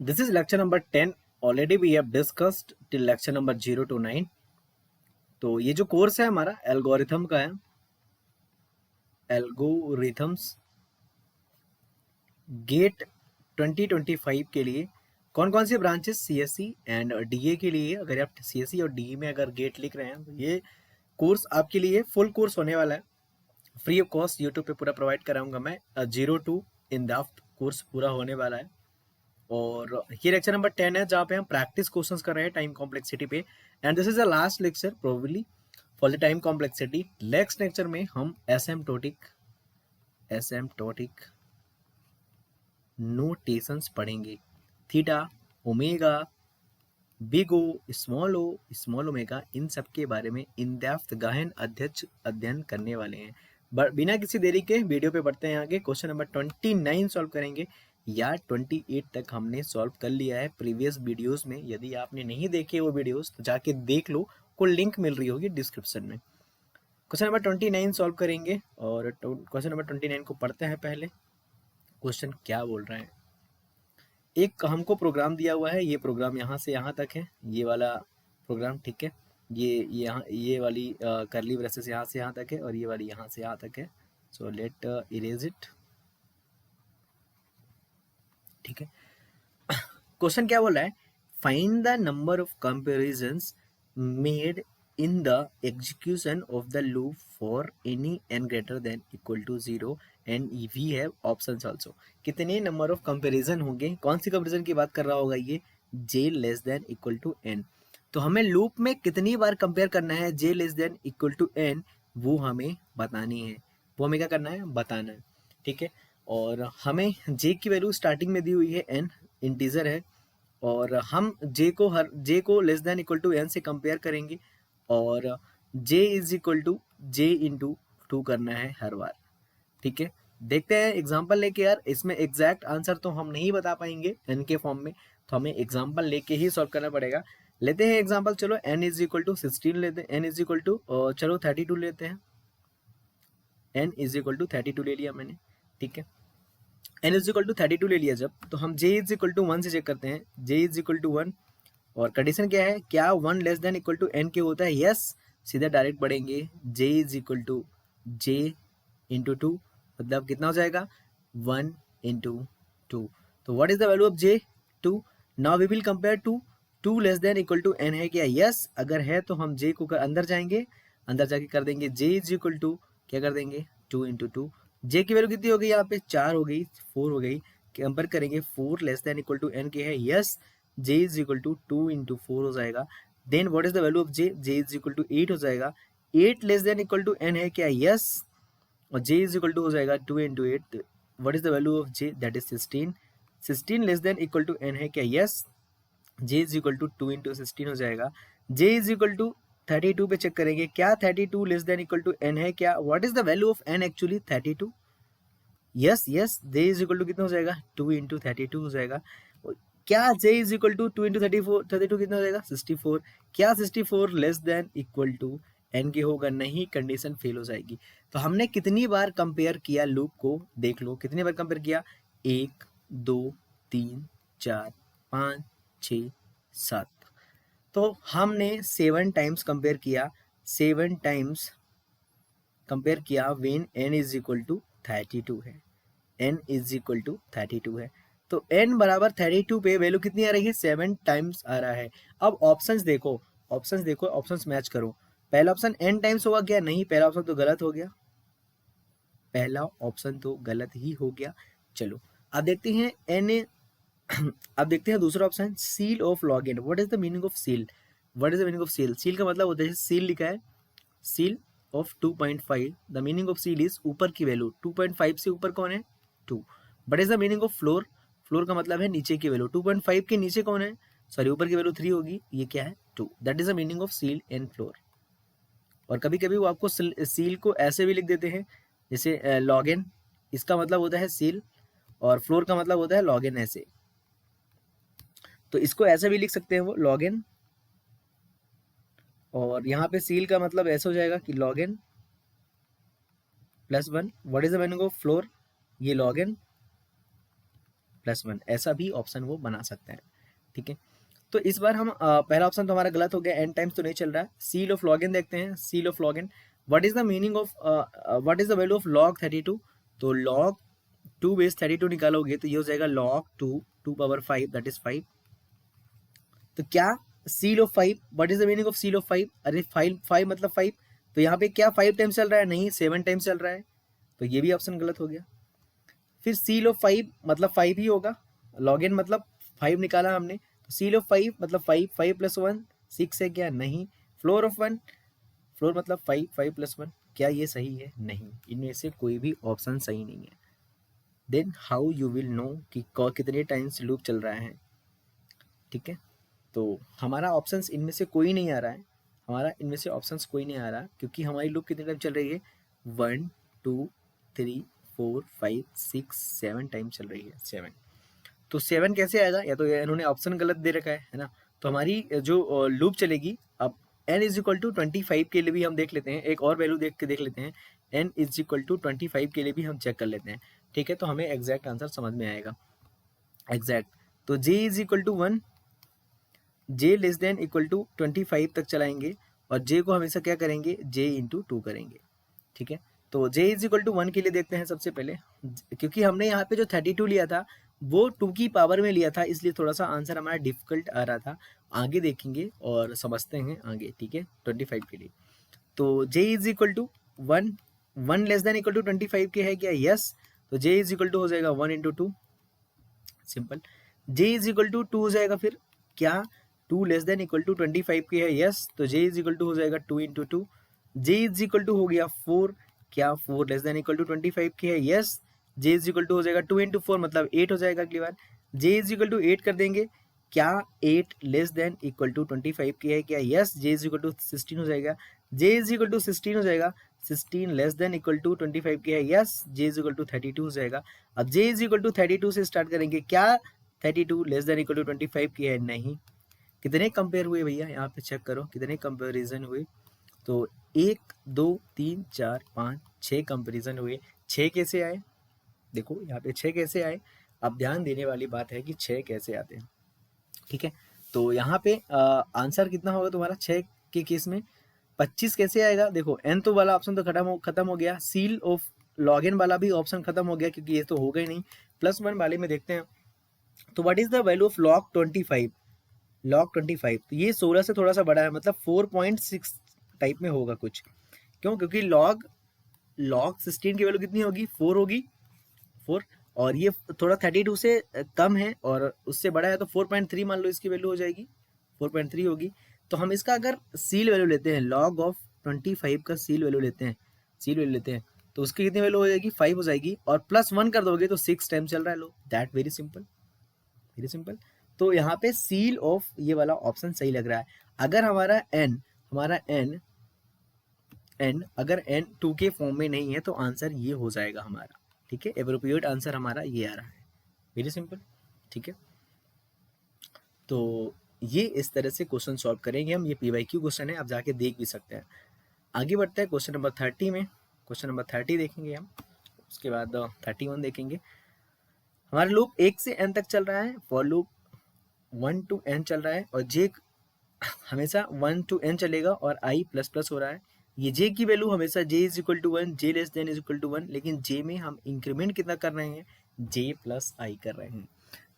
This is lecture number 10. Already we have discussed till lecture number 0 to 9. तो ये जो course है हमारा एल्गोरिथम का है, एल्गोरिथम्स गेट 2025 के लिए कौन कौन सी ब्रांचेस सीएससी एंड डीए के लिए, अगर आप सीएससी और डीए में अगर गेट लिख रहे हैं तो ये कोर्स आपके लिए फुल कोर्स होने वाला है, फ्री ऑफ कॉस्ट यूट्यूब पे पूरा प्रोवाइड कराऊंगा मैं। 0 to इन डेप्थ कोर्स पूरा होने वाला है और ये लेक्चर नंबर 10 है जहाँ पे हम प्रैक्टिस क्वेश्चंस कर रहे हैं टाइम कॉम्प्लेक्सिटी पे। And this is the last lecture probably for the time complexity. Next lecture में हम एसिम्प्टोटिक नोटेशंस पढ़ेंगे, theta, omega, big O, small omega, इन सब के बारे में इन डेप्थ गहन अध्ययन करने वाले हैं। बिना किसी देरी के वीडियो पे बढ़ते हैं आगे। क्वेश्चन नंबर 29 सॉल्व करेंगे या 28 तक हमने सॉल्व कर लिया है प्रीवियस वीडियोस में। यदि आपने नहीं देखे वो वीडियोस तो जाके देख लो, को लिंक मिल रही होगी डिस्क्रिप्शन में। क्वेश्चन नंबर 29 सॉल्व करेंगे और क्वेश्चन नंबर 29 को पढ़ते हैं। पहले क्वेश्चन क्या बोल रहे हैं, एक हमको प्रोग्राम दिया हुआ है, ये प्रोग्राम यहाँ से यहाँ तक है, ये वाला प्रोग्राम, ठीक है। ये वाली करली ब्रेसेस यहाँ से यहाँ तक है और ये वाली यहाँ से यहाँ तक है। सो लेट इरेज इट, ठीक है। क्वेश्चन क्या बोल रहा है, find the number of comparisons made in the execution of the loop for any n greater than equal to 0 and we have options also. कितने नंबर ऑफ कंपैरिजन होंगे, कौन सी comparison की बात कर रहा होगा ये, j less than equal to n। तो हमें लूप में कितनी बार कंपेयर करना है j less than equal to n, वो हमें बतानी है, वो हमें क्या करना है, बताना है, ठीक है। और हमें j की वैल्यू स्टार्टिंग में दी हुई है n, इंटीजर है, और हम j को less than equal to n से कंपेयर करेंगे और j is equal to j into 2 करना है हर बार, ठीक है। देखते हैं एग्जाम्पल लेके। यार इसमें एग्जैक्ट आंसर तो हम नहीं बता पाएंगे n के फॉर्म में, तो हमें एग्जाम्पल लेके ही सॉल्व करना पड़ेगा। लेते हैं एग्जाम्पल, चलो n इज इक्वल टू 16 लेते हैं, n इज इक्वल टू चलो 32 लेते हैं, n इज इक्वल टू 32 ले लिया मैंने, ठीक है। n इज इक्वल टू 32 ले लिया जब, तो हम j इज इक्वल टू 1 से चेक करते हैं, j इज इक्वल टू 1 और कंडीशन क्या है, क्या 1 less than equal to n के होता है, यस। सीधा डायरेक्ट बढ़ेंगे, j is equal to j into 2, मतलब कितना हो जाएगा 1 इंटू 2। तो what is the value of j, 2। Now we will compare to 2 less than equal to n है क्या, यस। अगर है तो हम j को अंदर जाएंगे, अंदर जाके कर देंगे j इज इक्वल टू, क्या कर देंगे 2 इंटू 2। j की वैल्यू कितनी हो गई यहाँ पे, 4 हो गई, 4 हो गई, कंपेयर करेंगे 4 less than equal to n के है, yes. j is equal to 2 into 4 हो जाएगा। Then what is the value of j, j is equal to 8 हो जाएगा। 8 less than equal to n है क्या, यस। और j इज इक्वल टू हो जाएगा 2 into 8, what is the value of j, that is 16। 16 less than equal to n है क्या, yes. j is equal to 2 into 16 हो जाएगा। j इज इक्वल टू 32 पे चेक करेंगे, क्या 32 less than equal to n है क्या, what is the value of n actually 32, yes yes. j is equal to कितना हो जाएगा 2 इंटू 32 हो जाएगा। क्या j is equal to 2 into 32 कितना हो जाएगा 64। क्या 64 less than equal to n के होगा, नहीं, कंडीशन फेल हो जाएगी। तो हमने कितनी बार कंपेयर किया लूप को, देख लो कितनी बार कंपेयर किया, 1 2 3 4 5 6 7। तो हमने 7 टाइम्स कंपेयर किया, 7 टाइम्स कंपेयर किया when n is equal to 32 है, n इज इक्वल टू 32 है। तो n बराबर 32 पे वैल्यू कितनी आ रही है, 7 टाइम्स आ रहा है। अब ऑप्शंस देखो, ऑप्शंस मैच करो। पहला ऑप्शन n टाइम्स होगा क्या, नहीं, पहला ऑप्शन तो गलत हो गया, पहला ऑप्शन तो गलत ही हो गया। चलो अब देखते हैं n अब देखते हैं दूसरा option, seal of log n. What is the meaning of seal, what is the meaning of seal, seal का मतलब होता है, सील लिखा है, seal of 2.5, the meaning of seal is ऊपर की वैल्यू, 2.5 से ऊपर कौन है 2। But is the meaning of floor, floor का मतलब है नीचे की वैल्यू, 2.5 के नीचे कौन है, सॉरी ऊपर की वैल्यू 3 होगी, ये क्या है 2, that is the meaning of seal and floor. और कभी कभी वो आपको सील को ऐसे भी लिख देते हैं, जैसे लॉगिन, इसका मतलब होता है सील और फ्लोर का मतलब होता है लॉगिन, ऐसे। तो इसको ऐसे भी लिख सकते हैं वो लॉगिन, और यहाँ पे सील का मतलब ऐसे हो जाएगा कि login +1। What is the meaning of floor, ये लॉगिन +1, ऐसा भी ऑप्शन वो बना सकता है। ठीक है, तो इस बार हम पहला ऑप्शन तो हमारा गलत हो गया, n टाइम्स तो नहीं चल रहा है। सील ऑफ लॉग एन देखते हैं, ceil of log n, what is the meaning of what is the value of log 32? तो log 2 बेस 32 निकालोगे तो ये हो जाएगा log 2 पावर 5 दैट इज 5। तो क्या seal of 5, what is the meaning of seal of 5? अरे 5 मतलब 5, तो यहाँ पे क्या 5 टाइम्स चल रहा है? नहीं, 7 टाइम्स चल रहा है, तो ये भी ऑप्शन गलत हो गया। फिर सील ऑफ 5 मतलब 5 ही होगा, लॉग इन मतलब 5 निकाला हमने, तो सील ऑफ 5 मतलब 5 प्लस 1 6 है क्या? नहीं। फ्लोर ऑफ 1, फ्लोर मतलब 5 प्लस 1, क्या ये सही है? नहीं, इनमें से कोई भी ऑप्शन सही नहीं है। Then how you will know कि कितने टाइम्स लूप चल रहा है? ठीक है, तो हमारा ऑप्शंस इनमें से कोई नहीं आ रहा है, हमारा इनमें से ऑप्शंस कोई नहीं आ रहा, क्योंकि हमारी लूप कितने टाइम चल रही है? 1 2 3 4 5 6 7 टाइम चल रही है, 7। तो 7 कैसे आएगा? या तो इन्होंने ऑप्शन गलत दे रखा है ना। तो हमारी जो लूप चलेगी, अब n इज इक्वल टू 25 के लिए भी हम देख लेते हैं, एक और वैल्यू देख लेते हैं, n इज इक्वल टू 25 के लिए भी हम चेक कर लेते हैं। ठीक है, तो हमें एग्जैक्ट आंसर समझ में आएगा, एग्जैक्ट। तो j is equal to 1, j less than equal to 25 तक चलाएंगे, और j को हमेशा क्या करेंगे? j इंटू 2 करेंगे। ठीक है, तो j इज इक्वल टू 1 के लिए देखते हैं सबसे पहले, क्योंकि हमने यहाँ पे जो 32 लिया था वो 2 की पावर में लिया था, इसलिए थोड़ा सा आंसर हमारा डिफिकल्ट आ रहा था। आगे देखेंगे और समझते हैं आगे। ठीक है, 25 के लिए तो j is equal to 1, 1 less than equal to 25 के है क्या? यस, तो j इज इक्वल टू हो जाएगा 1 into 2, simple. j is equal to 2 हो जाएगा, फिर क्या 2 लेस देन इक्वल टू 25 की है? यस, तो j इज इक्वल टू हो जाएगा 2 into 2। j is equal to हो गया 4, क्या 4 लेस देन इक्वल टू 25 की है? Yes, j is equal to हो जाएगा 2 इंटू 4 मतलब 8 हो जाएगा अगली बार। j इज इक्वल टू 8 कर देंगे, क्या 8 लेस देन इक्वल टू 25 की है क्या? Yes, j is equal to 16 हो जाएगा। j इज इक्वल टू 16 हो जाएगा, 16 लेस देन इक्वल टू 25 की है? Yes, j is equal to 32 हो जाएगा। अब j इज इक्वल टू 32 से स्टार्ट करेंगे, क्या 32 लेस देन इक्वल टू 25 की है? नहीं। कितने कंपेयर हुए भैया? यहाँ पे चेक करो कितने कंपेरिजन हुए। तो 1 2 3 4 5 6 कंपेरिजन हुए। 6 कैसे आए? देखो यहाँ पे 6 कैसे आए, अब ध्यान देने वाली बात है कि 6 कैसे आते हैं। ठीक है, तो यहाँ पे आंसर कितना होगा तुम्हारा 6 के केस में? 25 कैसे आएगा? देखो n तो वाला ऑप्शन तो खत्म हो गया, सील ऑफ लॉग इन वाला भी ऑप्शन खत्म हो गया, क्योंकि ये तो हो गई नहीं। +1 वाले में देखते हैं, तो what is the value of log 25? log 25 तो ये 16 से थोड़ा सा बड़ा है, मतलब 4.6 टाइप में होगा कुछ। क्यों? क्योंकि log 16 की वैल्यू कितनी होगी? 4 होगी, 4, और ये थोड़ा 32 से कम है और उससे बड़ा है, तो 4.3 मान लो इसकी वैल्यू हो जाएगी, 4.3 होगी। तो हम इसका अगर सील वैल्यू लेते हैं, log ऑफ 25 का सील वैल्यू लेते हैं, तो उसकी कितनी वैल्यू हो जाएगी? 5 हो जाएगी, और +1 कर दोगे तो 6 टाइम चल रहा है। लो, that very simple, very simple. तो यहाँ पे सील ऑफ ये वाला ऑप्शन सही लग रहा है। अगर हमारा n अगर n 2 के फॉर्म में नहीं है तो आंसर ये हो जाएगा हमारा। ठीक है, एप्रोप्रिएट आंसर हमारा ये आ रहा है, वेरी सिंपल। ठीक है, तो ये इस तरह से क्वेश्चन सॉल्व करेंगे हम। ये PYQ क्वेश्चन है, आप जाके देख भी सकते हैं। आगे बढ़ते हैं क्वेश्चन नंबर 30 में। क्वेश्चन नंबर 30 देखेंगे हम, उसके बाद 31 देखेंगे। हमारा लूप 1 से n तक चल रहा है, फॉर लूप 1 to n चल रहा है, और j हमेशा 1 to n चलेगा, और i प्लस प्लस हो रहा है। ये j की वैल्यू हमेशा j is equal to 1, j less than is equal to 1, लेकिन j में हम इंक्रीमेंट कितना कर रहे हैं? j प्लस i कर रहे हैं।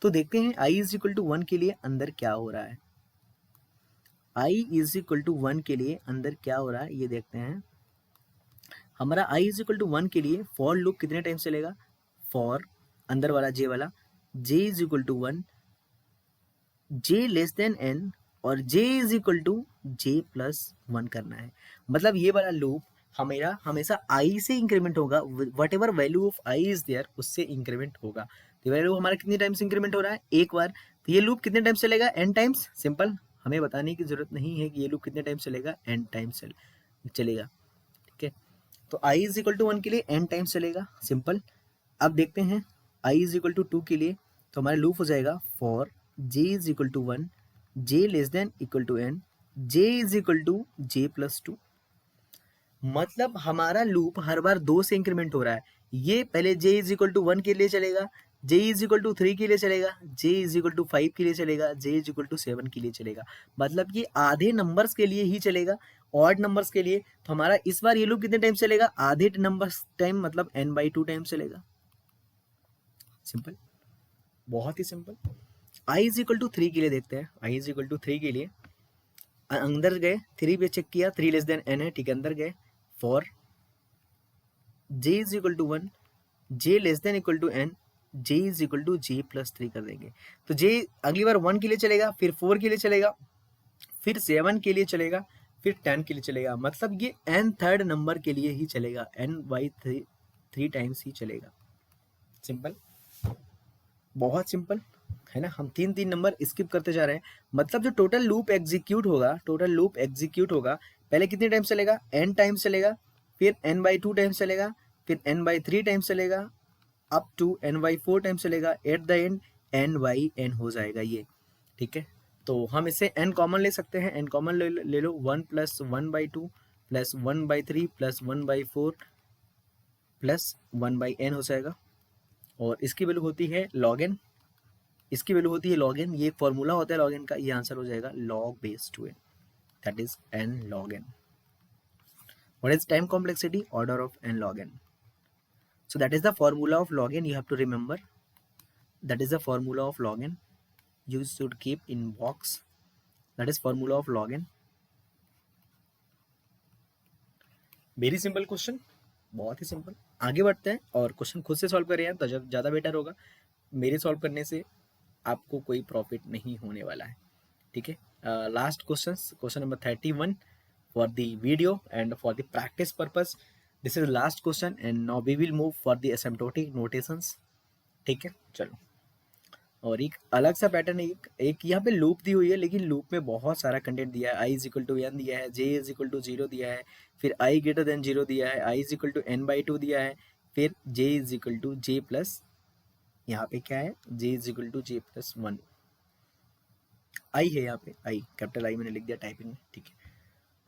तो देखते हैं i इज इक्वल टू 1 के लिए अंदर क्या हो रहा है। i इज इक्वल टू 1 के लिए अंदर क्या हो रहा है ये देखते हैं। हमारा i इज इक्वल टू 1 के लिए फॉर लूप कितने टाइम चलेगा? फॉर अंदर वाला j वाला, j is equal to 1, j less than n, और j is equal to j plus 1 करना है। मतलब ये वाला लूप हमेरा हमेशा i से इंक्रीमेंट होगा, whatever value of i is there उससे इंक्रीमेंट होगा। तो वैल्यू हमारा कितनी टाइम्स इंक्रीमेंट हो रहा है? एक बार। तो ये लूप कितने टाइम्स चलेगा? n times. सिंपल, हमें बताने की जरूरत नहीं है कि ये लूप कितने टाइम्स चलेगा, n टाइम्स चलेगा। ठीक है, तो i इज इक्वल टू 1 के लिए n टाइम्स चलेगा, सिंपल। अब देखते हैं i इज इक्वल टू 2 के लिए, तो हमारा लूप हो जाएगा for j is equal to 1, j less than equal to n, j is equal to j plus 2। मतलब हमारा लूप हर बार 2 से इंक्रीमेंट हो रहा है। ये पहले j इज इक्वल टू 1 के लिए चलेगा, जे इज इक्वल टू 3 के लिए चलेगा, जे इज इक्वल टू 5 के लिए चलेगा, जे इज इक्वल टू 7 के लिए चलेगा। मतलब ये आधे नंबर्स के लिए ही चलेगा, ऑड नंबर्स के लिए। तो हमारा इस बार ये लूप कितने टाइम चलेगा, आधे नंबर्स टाइम, मतलब n/2 टाइम चलेगा। सिंपल, बहुत ही simple. I is equal to 3 के लिए देखते हैं। आई इज इक्वल टू 3 के लिए अंदर गए, 3 पे चेक किया, 3 लेस देन n है, ठीक है, अंदर गए। For j is equal to 1, j less than equal to n, j is equal to J plus 3 कर देंगे। तो जे अगली बार 1 के लिए चलेगा, फिर 4 के लिए चलेगा, फिर 7 के लिए चलेगा, फिर 10 के लिए चलेगा। मतलब ये n थर्ड नंबर के लिए ही चलेगा, n/3 टाइम्स ही चलेगा। सिंपल, बहुत सिंपल है ना। हम 3 नंबर स्किप करते जा रहे हैं। मतलब जो टोटल लूप एग्जीक्यूट होगा, टोटल लूप एग्जीक्यूट होगा, पहले कितने टाइम्स चलेगा, n टाइम्स चलेगा, फिर n/2 टाइम्स चलेगा, फिर n/3 टाइम्स चलेगा, अप टू n/4 टाइम्स चलेगा। एट द एंड n/n हो जाएगा ये, ठीक है। तो हम इससे n कॉमन ले सकते हैं, n कॉमन ले लो, 1 + 1/2 + 1/3 + 1/4 + 1/n हो जाएगा। और इसकी वैल्यू होती है log n, इसकी वैल्यू होती है log n। ये फॉर्मूला होता है log n का, ये आंसर हो जाएगा log⁻²n, that is n log n। What is time complexity, order of n log n। So that is the formula of log n, you have to remember, that is the formula of log n, you should keep in box, that is formula of log n। Very simple question, बहुत ही simple. आगे बढ़ते हैं और question खुद से solve करें तो ज़्यादा बेटर होगा। मेरे सॉल्व करने से आपको कोई प्रॉफिट नहीं होने वाला है, ठीक है। Last question number 31 for the video and for the practice purpose. This is last question and now we will move for the asymptotic notations, ठीक है। चलो, और एक अलग सा पैटर्न है, एक यहाँ पे लूप दी हुई है, लेकिन लूप में बहुत सारा कंटेंट दिया है। आई इज इक्वल टू n दिया है, जे इज इक्वल टू 0 दिया है, फिर आई ग्रेटर देन 0 दिया है, आई इज इक्वल टू n/2 दिया है, फिर J is equal to J plus, यहाँ पे क्या है, J is equal to J plus 1। I है यहाँ पे, आई कैपिटल आई मैंने लिख दिया टाइपिंग में, ठीक है।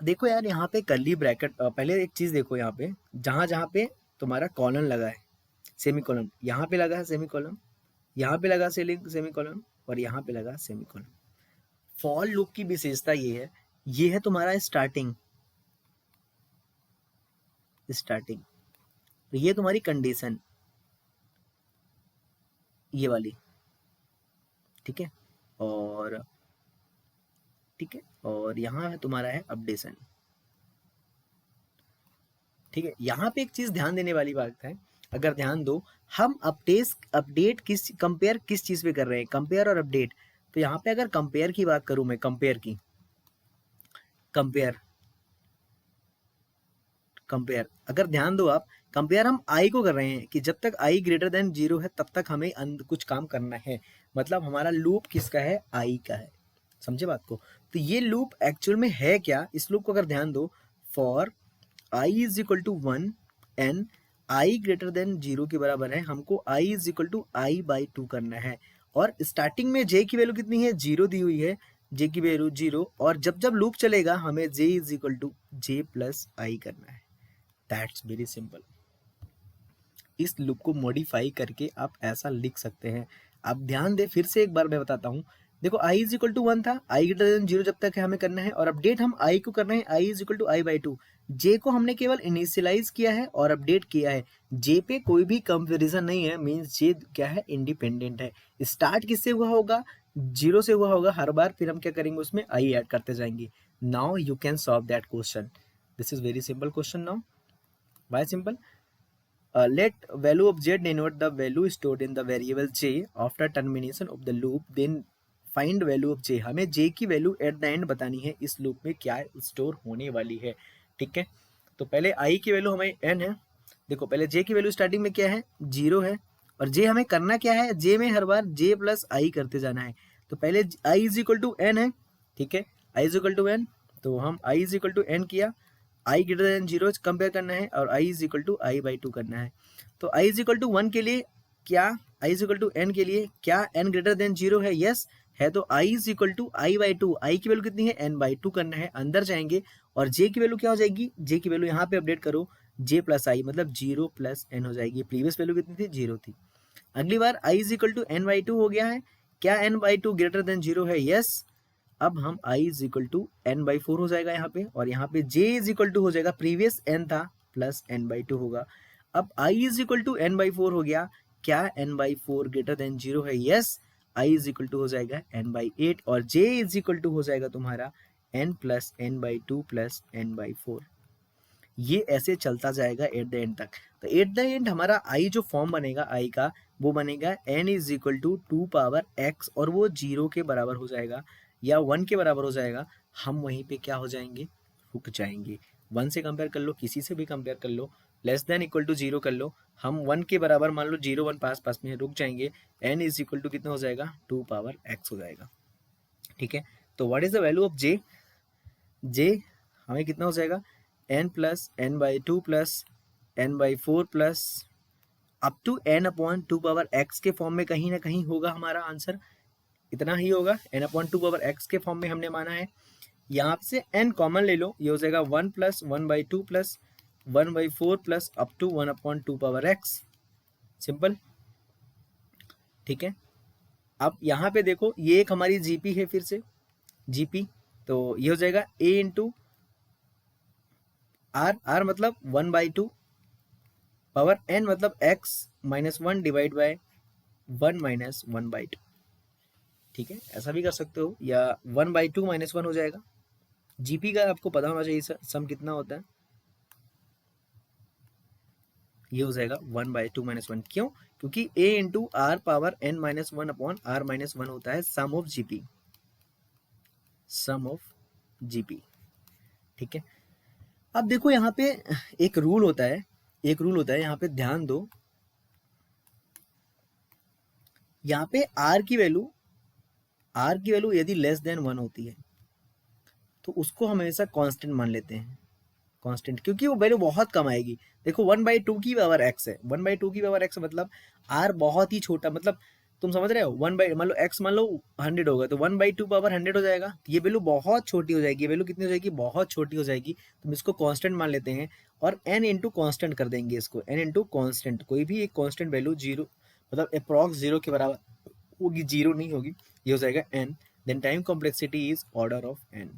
देखो यार, यहाँ पे कर्ली ब्रैकेट, पहले एक चीज देखो, यहाँ पे जहाँ जहाँ पे तुम्हारा कॉलन लगा है, सेमी कॉलन, यहाँ पे लगा है सेमी कॉलन, यहाँ पे लगा सेमी कॉलन, और यहाँ पे लगा सेमी कॉलन। फॉर लूप की विशेषता ये है तुम्हारा स्टार्टिंग, तो ये तुम्हारी कंडीशन, ये वाली, ठीक है। और ठीक है, और यहाँ है तुम्हारा है अपडेशन, ठीक है। यहाँ पे एक चीज ध्यान देने वाली बात है, अगर ध्यान दो, हम अपडेट कंपेयर किस चीज पे कर रहे हैं, कंपेयर और अपडेट। तो यहाँ पे अगर कंपेयर की बात करूं मैं, कंपेयर अगर ध्यान दो आप, कंपेयर हम आई को कर रहे हैं कि जब तक आई ग्रेटर देन 0 है तब तक हमें कुछ काम करना है। मतलब हमारा लूप किसका है, आई का है, समझे बात को। तो ये लूप एक्चुअल में है क्या, इस लूप को अगर ध्यान दो, for i is equal to 1 and i greater than 0 के बराबर है, हमको आई इज इक्वल टू i/2 करना है। और स्टार्टिंग में जे की वैल्यू कितनी है, 0 दी हुई है, जे की वैल्यू 0, और जब जब लूप चलेगा हमें J is equal to J plus I करना है। That's very simple. इस लूप को मॉडिफाई करके आप ऐसा लिख सकते हैं। आप ध्यान दे, फिर से एक बार मैं बताता हूँ। देखो आई इज इक्वल टू 1 था, आई ग्रेटर देन 0 जब तक है हमें करना है, और अपडेट हम आई को करना है, आई इज इक्वल टू i/2। जे को हमने केवल इनिशियलाइज किया है और अपडेट किया है, जे पे कोई भी कंपेरिजन नहीं है, मीन्स जे क्या है, इंडिपेंडेंट है। स्टार्ट किससे हुआ होगा, 0 से हुआ होगा हर बार, फिर हम क्या करेंगे, उसमें आई ऐड करते जाएंगे। Now you can solve that question, this is very simple question. Now why simple, let value of z denote the value stored in the variable j after termination of the loop, then find value of j। हमें j की value eight the and बतानी है, इस loop में क्या store होने वाली है, ठीक है। तो पहले i की वैल्यू हमें n है। देखो पहले j की वैल्यू स्टार्टिंग में क्या है, 0 है, और j हमें करना क्या है, j में हर बार j प्लस आई करते जाना है। तो पहले i is equal to n है, ठीक है, i is equal to n, तो हम i is equal to n किया, आई ग्रेटर देन 0 कंपेयर करना है, और i is equal to i/2 करना है। तो i इज इक्वल टू 1 के लिए क्या, i is equal to n के लिए क्या n ग्रेटर देन 0 है, यस है, तो i is equal to i/2, i की वैल्यू कितनी है, n/2 करना है। अंदर जाएंगे और j की वैल्यू क्या हो जाएगी, j की वैल्यू यहाँ पे अपडेट करो, j प्लस आई, मतलब 0 प्लस n हो जाएगी। प्रीवियस वैल्यू कितनी थी, 0 थी। अगली बार i is equal to N by two हो गया है, क्या n by two greater than zero है? यस। अब हम i is equal to N by four हो जाएगा यहाँ पे, और यहाँ पे j इज इक्वल टू हो जाएगा, प्रीवियस n था प्लस n बाई टू होगा। अब i is equal to N by four हो गया, क्या n by four greater than zero है? Yes. i is equal to हो जाएगा n बाई एट, और j इज इक्वल टू हो जाएगा तुम्हारा n plus N by two plus N by four. ये ऐसे चलता जाएगा एट द एंड तक। तो एट द एंड हमारा i जो फॉर्म बनेगा i का, वो बनेगा n is equal to two power x, और वो जीरो के बराबर हो जाएगा या वन के बराबर हो जाएगा। हम वहीं पे क्या हो जाएंगे? रुक जाएंगे। वन से कंपेयर कर लो, किसी से भी कंपेयर कर लो, less than equal to zero कर लो, हम वन के बराबर मान लो, जीरो वन पास पास में रुक जाएंगे। n इज इक्वल टू कितना हो जाएगा? टू पावर x हो जाएगा। ठीक है, तो what is the value of j? j हमें कितना हो जाएगा? n plus N by two plus N by four plus up to n upon two power x के फॉर्म में कहीं ना कहीं होगा हमारा आंसर, इतना ही होगा। n upon two power x के फॉर्म में हमने माना है। यहाँ से n कॉमन ले लो, ये हो जाएगा one plus one by two plus one by four plus up to one upon two power x, simple. ठीक है, अब यहाँ पे देखो, ये एक हमारी जीपी है, फिर से जीपी, तो ये हो जाएगा a इंटू आर, आर मतलब one by to, power n मतलब x minus one divide by one minus one by to. ठीक है, ऐसा भी कर सकते हो, या one by two minus one हो जाएगा। जीपी का आपको पता होना चाहिए सम कितना होता है, ये हो जाएगा one by two minus one. क्यों? क्योंकि a into R power n minus one upon R minus one होता है sum of GP, sum of GP. ठीक है, अब देखो यहाँ पे एक रूल होता है, एक रूल होता है, यहाँ पे ध्यान दो, यहाँ पे r की वैल्यू यदि लेस देन वन होती है तो उसको हम हमेशा कांस्टेंट मान लेते हैं, कांस्टेंट, क्योंकि वो वैल्यू बहुत कम आएगी। देखो वन बाई टू की पावर एक्स है, वन बाई टू की पावर एक्स मतलब आर बहुत ही छोटा, मतलब तुम समझ रहे हो, वन बाई मान लो एक्स मान लो 100 होगा, तो वन बाई टू पावर 100 हो जाएगा, ये वैल्यू बहुत छोटी हो जाएगी, वैल्यू कितनी हो जाएगी? बहुत छोटी हो जाएगी। तुम इसको कांस्टेंट मान लेते हैं और n इंटू कॉन्स्टेंट कर देंगे इसको, n इंटू कॉन्स्टेंट, कोई भी एक कॉन्स्टेंट वैल्यू जीरो मतलब अप्रॉक्स जीरो के बराबर होगी, जीरो नहीं होगी, ये हो जाएगा n, then time complexity is order of n।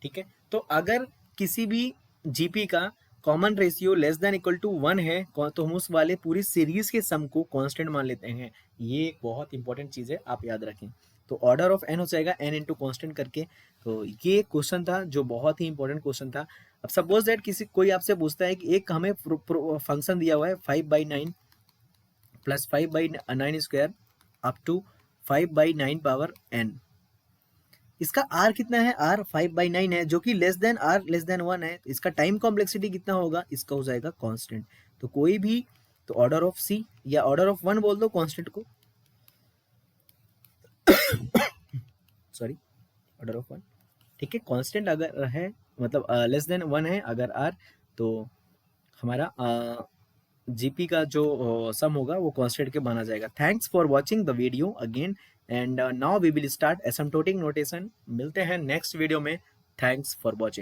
ठीक है, तो अगर किसी भी जीपी का common ratio less than equal to one है तो हम उस वाले पूरी सीरीज के सम को कांस्टेंट मान लेते हैं। ये एक बहुत इंपॉर्टेंट चीज है, आप याद रखें। तो ऑर्डर ऑफ एन हो जाएगा n इंटू कॉन्स्टेंट करके। तो ये क्वेश्चन था जो बहुत ही इंपॉर्टेंट क्वेश्चन था। अब सपोज दैट कोई आपसे पूछता है कि एक हमें फंक्शन दिया हुआ है 5/9 plus 5/9 square up to 5/9 power n, इसका r कितना है? r 5/9 है, जो कि less than r less than 1 है। इसका टाइम कॉम्प्लेक्सिटी कितना होगा? इसका हो जाएगा कांस्टेंट। तो कोई भी, तो ऑर्डर ऑफ c या ऑर्डर ऑफ 1 बोल दो कांस्टेंट को, सॉरी ऑर्डर ऑफ 1। ठीक है, कांस्टेंट अगर है मतलब लेस देन 1 है अगर r, तो हमारा जीपी का जो सम होगा वो कांस्टेंट के माना जाएगा। Thanks for watching the video again, and now we will start asymptotic notation. मिलते हैं नेक्स्ट वीडियो में। Thanks for watching.